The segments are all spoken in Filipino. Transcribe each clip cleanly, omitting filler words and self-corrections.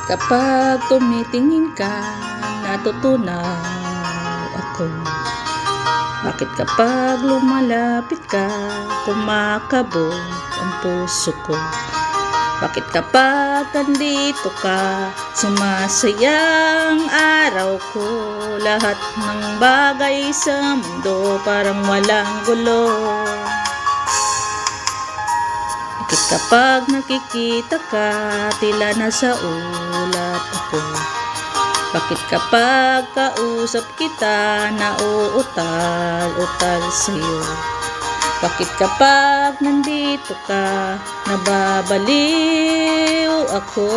Kapag tumitingin ka, natutunaw ako. Bakit kapag lumalapit ka, kumakabog ang puso ko? Bakit kapag nandito ka, sumasayang araw ko? Lahat ng bagay sa mundo parang walang gulo. Bakit kapag nakikita ka, tila nasa ulap ako? Bakit kapag kausap kita, nauutal-utal sa'yo? Bakit kapag nandito ka, nababaliw ako?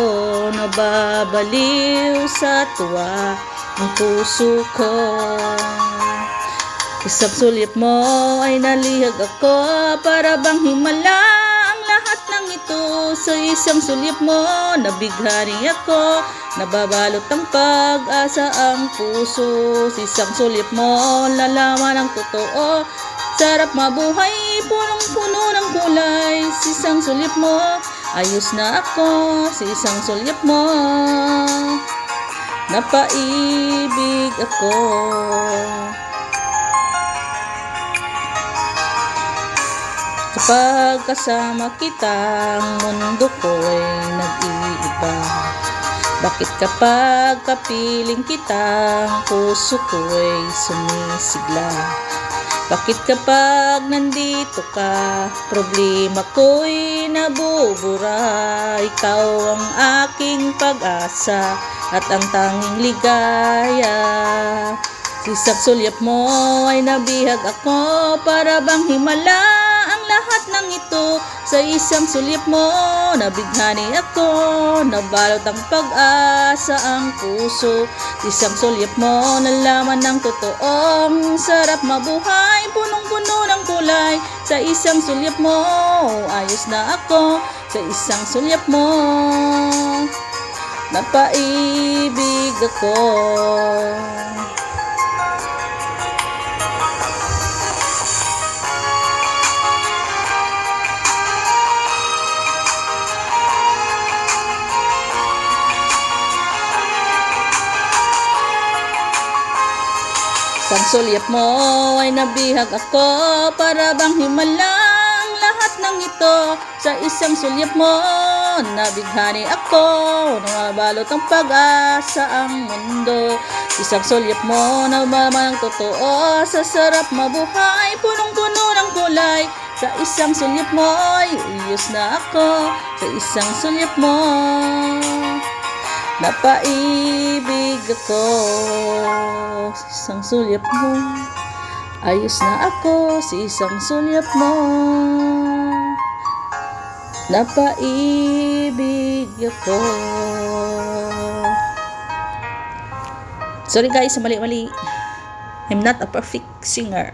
Nababaliw sa tuwa ang puso ko. Isang sulyap mo ay nalihag ako, para bang himala ang lahat ng ito. Sa isang sulyap mo, nabighani ako, nababalot ang pag-asa ang puso. Sa isang sulyap mo, lalaman ang totoo. Sarap mabuhay, punong-puno ng kulay. Sa isang sulyap mo, ayos na ako. Sa isang sulyap mo, napaibig ako. Kapag kasama kita, ang mundo ko ay nag-iiba. Bakit kapag kapiling kita, ang puso ko ay sumisigla? Bakit kapag nandito ka, problema ko'y nabubura? Ikaw ang aking pag-asa at ang tanging ligaya. Sa isang sulyap mo ay nabihag ako, para bang himala ang lahat ng ito. Sa isang sulyap mo, nabighani ako, nabalot ang pag-asa ang puso. Sa isang sulyap mo, nalaman ng totoong sarap mabuhay, punong-puno ng kulay. Sa isang sulyap mo, ayos na ako. Sa isang sulyap mo, napaibig ako. Isang sulyap mo ay nabihag ako, para bang himala ang lahat ng ito. Sa isang sulyap mo, nabighani ako, nabalot ang pag-asa ang mundo. Isang sulyap mo, nalaman ang totoo, sa sarap mabuhay, punong-puno ng kulay. Sa isang sulyap mo, ayos na ako. Sa isang sulyap mo, napaibig ako. Sa isang sulyap mo, ayos na ako. Sa isang sulyap mo, napaibig ako. Sorry guys, mali-mali. I'm not a perfect singer.